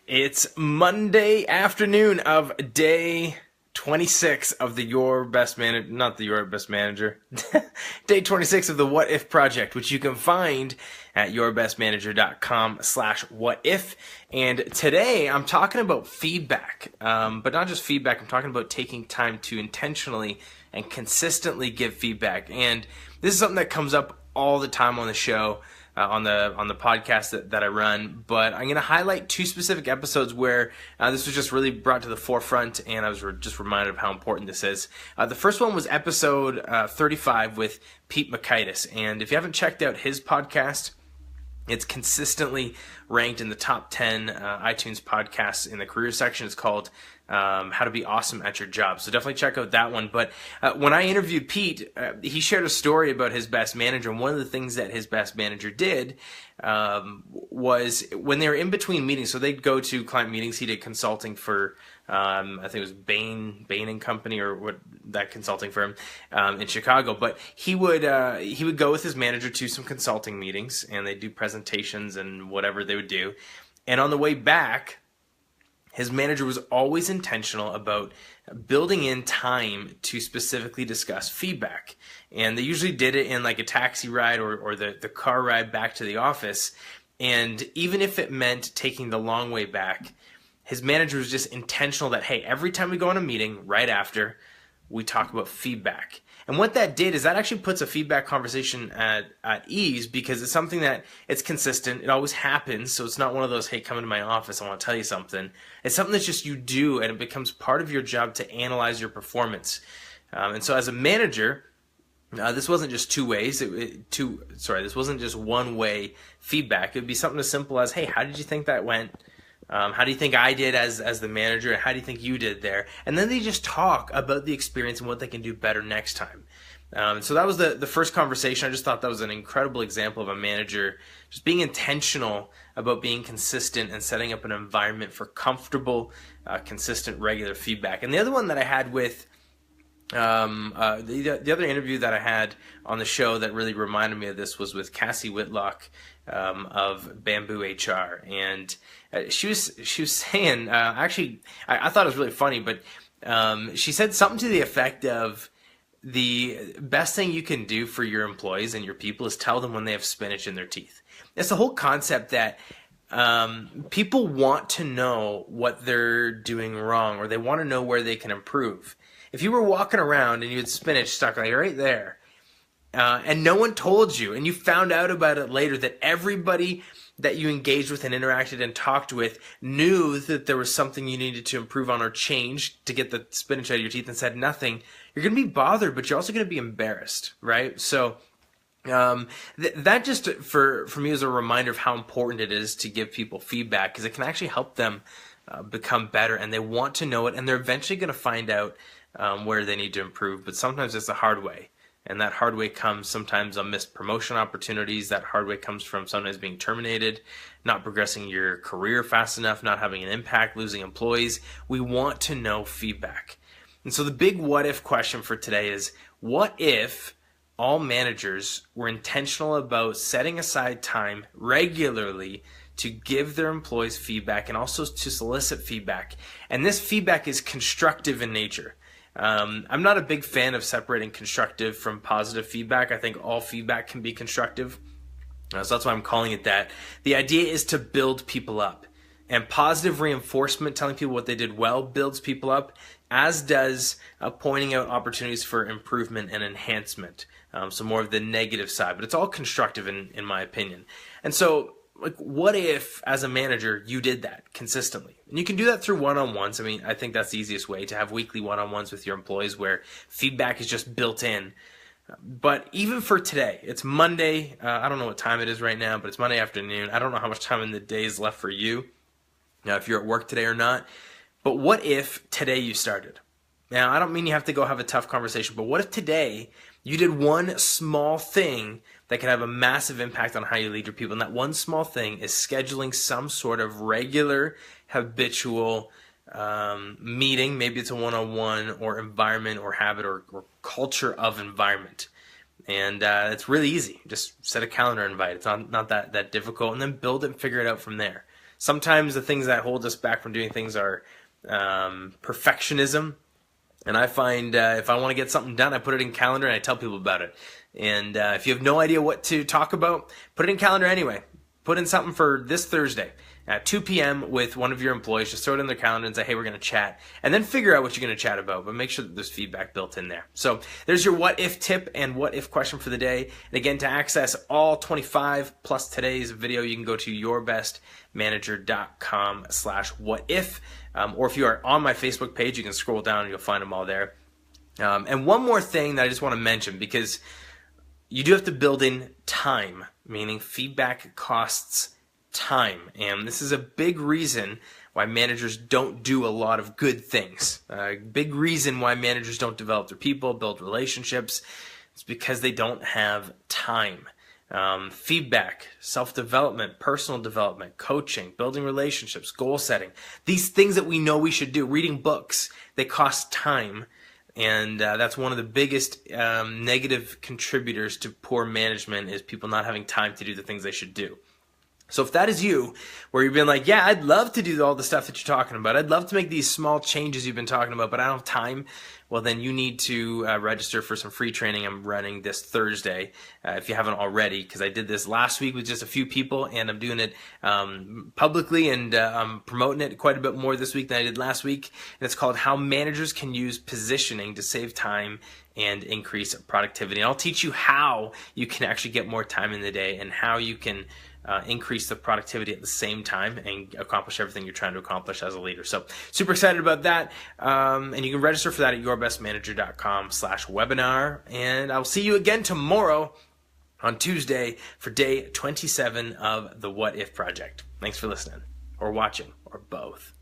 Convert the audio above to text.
It's Monday afternoon of day 26 of the Your Best Manager, not the Your Best Manager, day 26 of the What If Project, which you can find at yourbestmanager.com/whatif. And today I'm talking about feedback, but not just feedback. I'm talking about taking time to intentionally and consistently give feedback. And this is something that comes up all the time on the show. On the podcast that I run, but I'm going to highlight two specific episodes where this was just really brought to the forefront, and I was just reminded of how important this is. The first one was episode 35 with Pete Mockaitis, and if you haven't checked out his podcast, it's consistently ranked in the top 10 iTunes podcasts in the career section. It's called How to Be Awesome at Your Job. So definitely check out that one. But when I interviewed Pete, he shared a story about his best manager. And one of the things that his best manager did was when they were in between meetings, so they'd go to client meetings. He did consulting for, I think it was Bain and Company, or what, that consulting firm in Chicago. But he would go with his manager to some consulting meetings, and they'd do presentations and whatever they would do. And on the way back, his manager was always intentional about building in time to specifically discuss feedback. And they usually did it in like a taxi ride or the car ride back to the office. And even if it meant taking the long way back, his manager was just intentional that, hey, every time we go on a meeting, right after, we talk about feedback. And what that did is that actually puts a feedback conversation at ease, because it's something that it's consistent. It always happens. So it's not one of those, hey, come into my office, I want to tell you something. It's something that's just you do, and it becomes part of your job to analyze your performance. And so as a manager, this wasn't just two ways. This wasn't just one way feedback. It would be something as simple as, hey, how did you think that went? How do you think I did as the manager? And how do you think you did there? And then they just talk about the experience and what they can do better next time. So that was the first conversation. I just thought that was an incredible example of a manager just being intentional about being consistent and setting up an environment for comfortable, consistent, regular feedback. And the other one that I had with the other interview that I had on the show that really reminded me of this was with Cassie Whitlock of Bamboo HR, and she was saying, actually, I thought it was really funny, but she said something to the effect of, the best thing you can do for your employees and your people is tell them when they have spinach in their teeth. It's the whole concept that people want to know what they're doing wrong, or they want to know where they can improve. If you were walking around and you had spinach stuck like right there, and no one told you, and you found out about it later, that everybody that you engaged with and interacted and talked with knew that there was something you needed to improve on or change to get the spinach out of your teeth, and said nothing, you're going to be bothered, but you're also going to be embarrassed, right? So that just for me is a reminder of how important it is to give people feedback, because it can actually help them become better, and they want to know it, and they're eventually going to find out where they need to improve. But sometimes it's the hard way. And that hard way comes sometimes on missed promotion opportunities. That hard way comes from sometimes being terminated, not progressing your career fast enough, not having an impact, losing employees. We want to know feedback. And so the big what if question for today is, what if all managers were intentional about setting aside time regularly to give their employees feedback and also to solicit feedback? And this feedback is constructive in nature. I'm not a big fan of separating constructive from positive feedback. I think all feedback can be constructive. So that's why I'm calling it that. The idea is to build people up. And positive reinforcement, telling people what they did well, builds people up, as does pointing out opportunities for improvement and enhancement. So more of the negative side. But it's all constructive in my opinion. And so, like, what if, as a manager, you did that consistently? And you can do that through one-on-ones. I mean, I think that's the easiest way, to have weekly one-on-ones with your employees where feedback is just built in. But even for today, it's Monday. I don't know what time it is right now, but it's Monday afternoon. I don't know how much time in the day is left for you, if you're at work today or not. But what if today you started? Now, I don't mean you have to go have a tough conversation, but what if today you did one small thing that can have a massive impact on how you lead your people? And that one small thing is scheduling some sort of regular, habitual meeting. Maybe it's a one-on-one or environment or habit or culture of environment. And it's really easy. Just set a calendar invite. It's not that difficult. And then build it and figure it out from there. Sometimes the things that hold us back from doing things are perfectionism. And I find if I want to get something done, I put it in calendar and I tell people about it. And if you have no idea what to talk about, put it in calendar anyway. Put in something for this Thursday at 2 p.m. with one of your employees. Just throw it in their calendar and say, hey, we're going to chat. And then figure out what you're going to chat about, but make sure that there's feedback built in there. So there's your what if tip and what if question for the day. And again, to access all 25 plus today's video, you can go to yourbestmanager.com/what if. Or if you are on my Facebook page, you can scroll down and you'll find them all there. And one more thing that I just want to mention, because you do have to build in time, meaning feedback costs time. And this is a big reason why managers don't do a lot of good things. A big reason why managers don't develop their people, build relationships. It's because they don't have time. Feedback, self-development, personal development, coaching, building relationships, goal setting. These things that we know we should do, reading books, they cost time. And that's one of the biggest negative contributors to poor management, is people not having time to do the things they should do. So if that is you, where you've been like, yeah, I'd love to do all the stuff that you're talking about. I'd love to make these small changes you've been talking about, but I don't have time. Well, then you need to register for some free training I'm running this Thursday, if you haven't already, because I did this last week with just a few people, and I'm doing it publicly, and I'm promoting it quite a bit more this week than I did last week. And it's called How Managers Can Use Positioning to Save Time and Increase Productivity. And I'll teach you how you can actually get more time in the day, and how you can increase the productivity at the same time and accomplish everything you're trying to accomplish as a leader. So super excited about that. And you can register for that at yourbestmanager.com/webinar. And I'll see you again tomorrow on Tuesday for day 27 of the What If Project. Thanks for listening or watching or both.